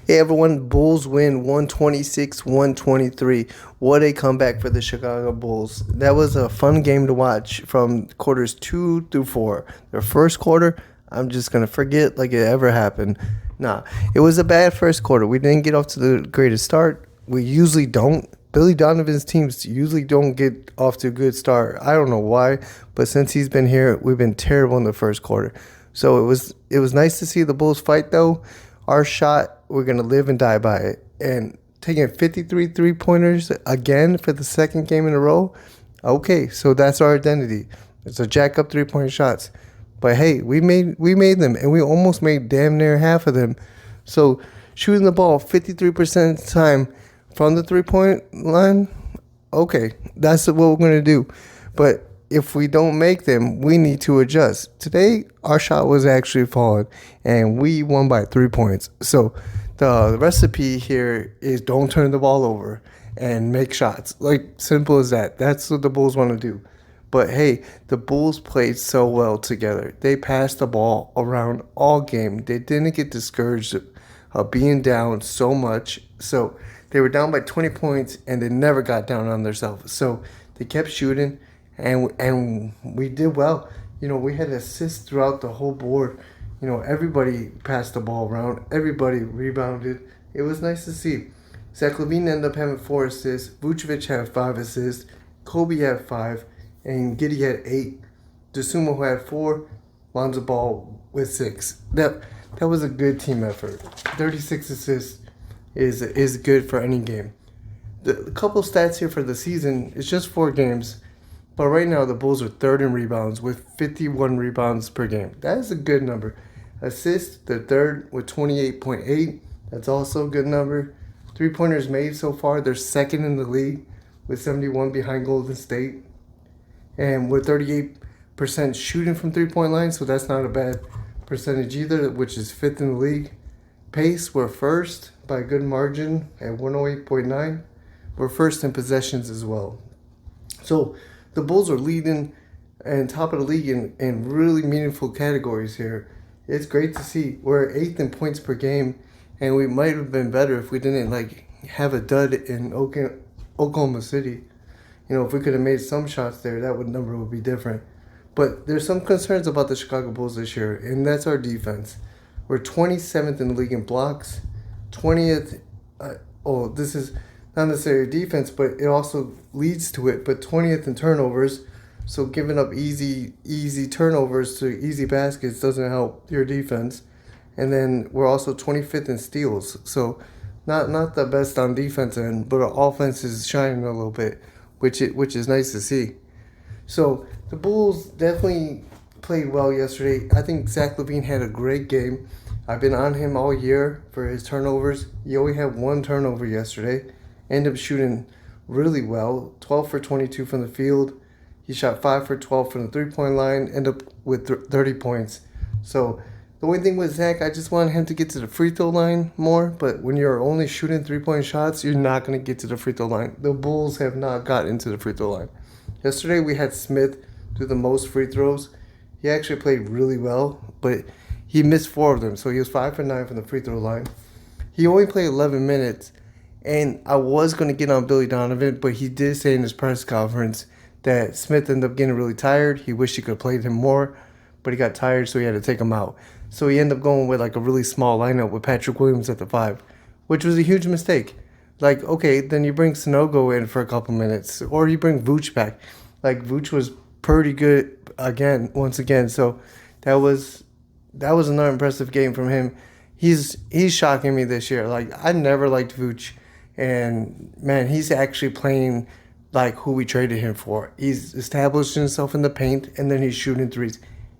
Hey everyone, Bulls win 126-123. What a comeback for the Chicago Bulls. That was a fun game to watch from quarters 2 through 4. Their first quarter, I'm just going to forget like it ever happened. Nah, it was a bad first quarter. We didn't get off to the greatest start. We usually don't. Billy Donovan's teams usually don't get off to a good start. I don't know why, but since he's been here, we've been terrible in the first quarter. So it was nice to see the Bulls fight though. Our shot, we're going to live and die by it. And taking 53 three-pointers again for the second game in a row, okay, so that's our identity. It's a jack up three-point shots. But hey, we made them, and we almost made damn near half of them. So shooting the ball 53% of the time from the three-point line, okay, that's what we're going to do. But if we don't make them, we need to adjust. Today, our shot was actually falling, and we won by 3 points. So the recipe here is don't turn the ball over and make shots. Like, simple as that. That's what the Bulls want to do. But hey, the Bulls played so well together. They passed the ball around all game. They didn't get discouraged of being down so much. So they were down by 20 points, and they never got down on themselves. So they kept shooting. And we did well. You know, we had assists throughout the whole board. You know, everybody passed the ball around. Everybody rebounded. It was nice to see. Zach LaVine ended up having 4 assists. Vucevic had 5 assists. Kobe had 5. And Giddey had 8. DeSumo had 4. Lonzo Ball with 6. That was a good team effort. 36 assists is good for any game. The couple stats here for the season, it's just 4 games. But right now, the Bulls are third in rebounds with 51 rebounds per game. That is a good number. Assists, they're third with 28.8. That's also a good number. Three-pointers made so far, they're second in the league with 71 behind Golden State. And with 38% shooting from three-point line, so that's not a bad percentage either, which is fifth in the league. Pace, we're first by a good margin at 108.9. We're first in possessions as well. So the Bulls are leading and top of the league in really meaningful categories here. It's great to see. We're 8th in points per game, and we might have been better if we didn't have a dud in Oklahoma City. You know, if we could have made some shots there, number would be different. But there's some concerns about the Chicago Bulls this year, and that's our defense. We're 27th in the league in blocks, 20th. This is not necessarily defense, but it also leads to it. But 20th in turnovers, so giving up easy turnovers to easy baskets doesn't help your defense. And then we're also 25th in steals, so not the best on defense end, but our offense is shining a little bit, which is nice to see. So the Bulls definitely played well yesterday. I think Zach LaVine had a great game. I've been on him all year for his turnovers. He only had 1 turnover yesterday. Ended up shooting really well, 12 for 22 from the field. He shot 5 for 12 from the three-point line, ended up with 30 points. So the only thing with Zach, I just wanted him to get to the free throw line more, but when you're only shooting three-point shots, you're not going to get to the free throw line. The Bulls have not gotten to the free throw line. Yesterday we had Smith do the most free throws. He actually played really well, but he missed 4 of them, so he was 5 for 9 from the free throw line. He only played 11 minutes. And I was going to get on Billy Donovan, but he did say in his press conference that Smith ended up getting really tired. He wished he could have played him more, but he got tired, so he had to take him out. So he ended up going with a really small lineup with Patrick Williams at the 5, which was a huge mistake. Okay, then you bring Sanogo in for a couple minutes, or you bring Vooch back. Vooch was pretty good once again. So that was another impressive game from him. He's shocking me this year. I never liked Vooch. And, man, he's actually playing who we traded him for. He's established himself in the paint, and then he's shooting threes.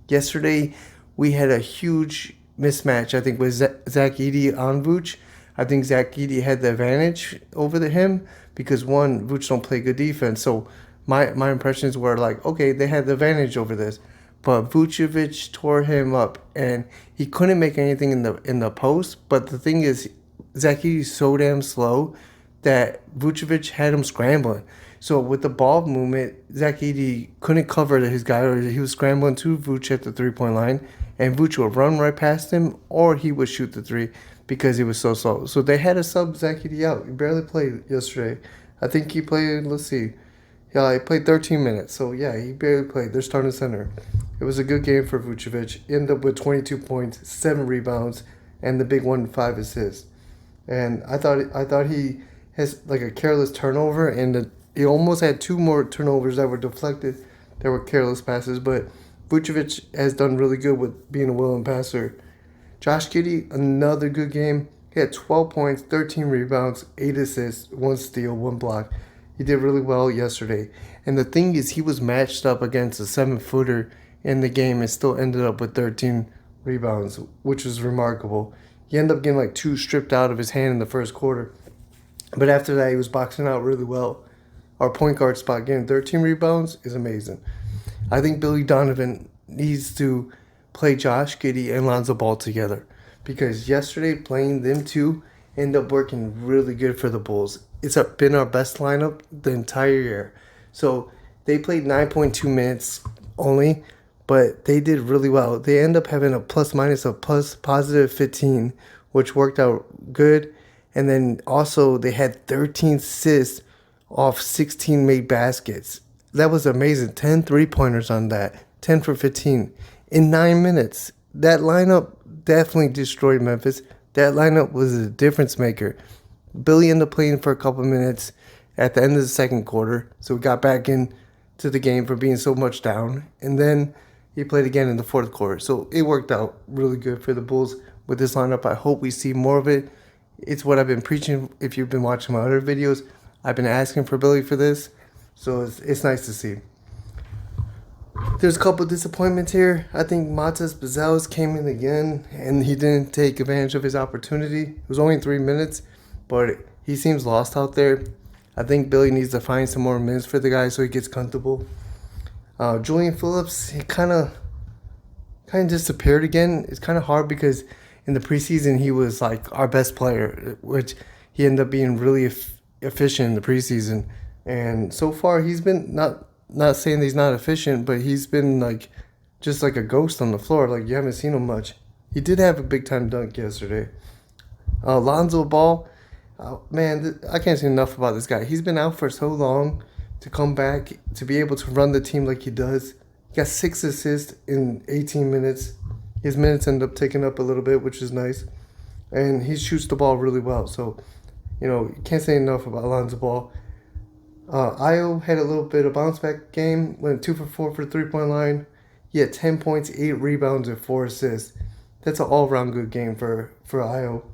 Yesterday, we had a huge mismatch, I think, with Zach Giddey on Vooch. I think Zach Giddey had the advantage over him because, one, Vooch don't play good defense. So my impressions were okay, they had the advantage over this. But Vucevic tore him up, and he couldn't make anything in the post. But the thing is, Zach Giddey's so damn slow that Vucevic had him scrambling. So with the ball movement, Zach Giddey couldn't cover his guy, or he was scrambling to Vooch at the three-point line, and Vooch would run right past him, or he would shoot the three. because he was so slow. So they had to sub Zach Giddey out. He barely played yesterday. I think he played, let's see. Yeah, he played 13 minutes. So, yeah, he barely played. They're starting center. It was a good game for Vucevic. Ended up with 22 points, 7 rebounds, and the big one, 5 assists. And I thought he has like a careless turnover, and he almost had 2 more turnovers that were deflected, that were careless passes. But Vucevic has done really good with being a willing passer. Josh Giddey, another good game. He had 12 points, 13 rebounds, 8 assists, 1 steal, 1 block. He did really well yesterday. And the thing is, he was matched up against a 7-footer in the game and still ended up with 13 rebounds, which was remarkable. He ended up getting like 2 stripped out of his hand in the first quarter. But after that, he was boxing out really well. Our point guard spot getting 13 rebounds is amazing. I think Billy Donovan needs to play Josh Giddey and Lonzo Ball together, because yesterday playing them two ended up working really good for the Bulls. It's been our best lineup the entire year. So they played 9.2 minutes only, but they did really well. They end up having a plus minus of positive 15, which worked out good. And then also they had 13 assists off 16 made baskets. That was amazing. 10 3-pointers on that. 10 for 15 in 9 minutes. That lineup definitely destroyed Memphis. That lineup was a difference maker. Billy ended up playing for a couple minutes at the end of the second quarter, so we got back into the game for being so much down. And then he played again in the fourth quarter. So it worked out really good for the Bulls with this lineup. I hope we see more of it. It's what I've been preaching. If you've been watching my other videos, I've been asking for Billy for this. So it's nice to see. There's a couple of disappointments here. I think Matas Bazales came in again, and he didn't take advantage of his opportunity. It was only 3 minutes, but he seems lost out there. I think Billy needs to find some more minutes for the guy so he gets comfortable. Julian Phillips, he kind of disappeared again. It's kind of hard because in the preseason he was like our best player, which he ended up being really efficient in the preseason. And so far he's been not saying that he's not efficient, but he's been like just like a ghost on the floor. Like you haven't seen him much. He did have a big time dunk yesterday. Lonzo Ball, man, I can't say enough about this guy. He's been out for so long. To come back, to be able to run the team like he does. He got 6 assists in 18 minutes. His minutes end up taking up a little bit, which is nice. And he shoots the ball really well. So, you can't say enough about Lonzo Ball. Io had a little bit of bounce back game. Went 2 for 4 for the 3-point line. He had 10 points, 8 rebounds, and 4 assists. That's an all-around good game for Io.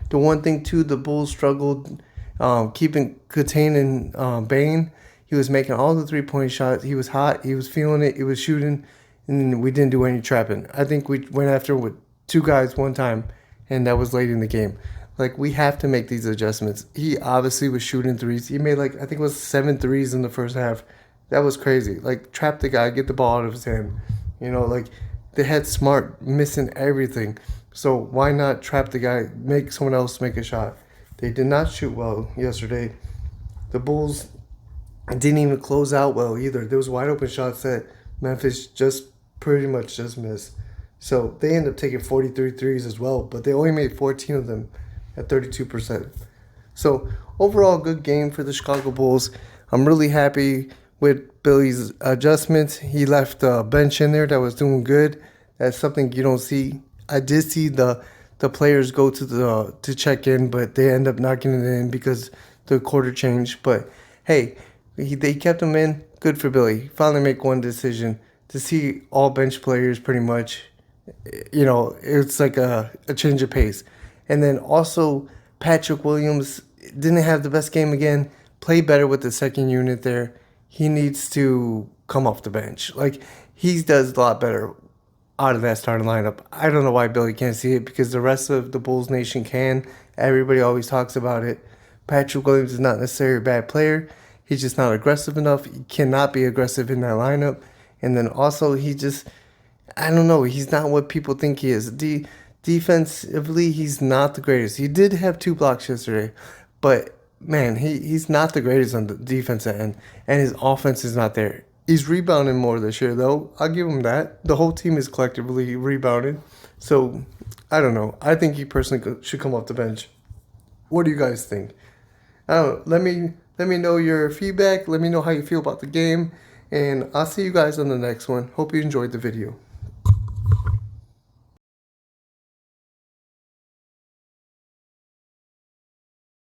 The one thing, too, the Bulls struggled containing Bane. He was making all the 3-point shots. He was hot. He was feeling it. He was shooting. And we didn't do any trapping. I think we went after with 2 guys one time, and that was late in the game. Like, we have to make these adjustments. He obviously was shooting threes. He made, I think it was 7 threes in the first half. That was crazy. Trap the guy, get the ball out of his hand. They had Smart missing everything. So why not trap the guy, make someone else make a shot? They did not shoot well yesterday. The Bulls didn't even close out well either. There was wide open shots that Memphis just pretty much just missed. So they ended up taking 43 threes as well, but they only made 14 of them at 32%. So overall, good game for the Chicago Bulls. I'm really happy with Billy's adjustments. He left a bench in there that was doing good. That's something you don't see. I did see the players go to check in, but they end up not getting it in because the quarter changed. But hey, they kept him in. Good for Billy. Finally make one decision. To see all bench players pretty much, it's like a change of pace. And then also Patrick Williams didn't have the best game again. Played better with the second unit there. He needs to come off the bench. He does a lot better out of that starting lineup. I don't know why Billy can't see it, because the rest of the Bulls Nation can. Everybody always talks about it. Patrick Williams is not necessarily a bad player. He's just not aggressive enough. He cannot be aggressive in that lineup. And then also I don't know, he's not what people think he is. Defensively, he's not the greatest. He did have 2 blocks yesterday, but man, he's not the greatest on the defensive end, and his offense is not there. He's rebounding more this year, though. I'll give him that. The whole team is collectively rebounding. So, I don't know. I think he personally should come off the bench. What do you guys think? I don't know. Let me know your feedback. Let me know how you feel about the game. And I'll see you guys on the next one. Hope you enjoyed the video.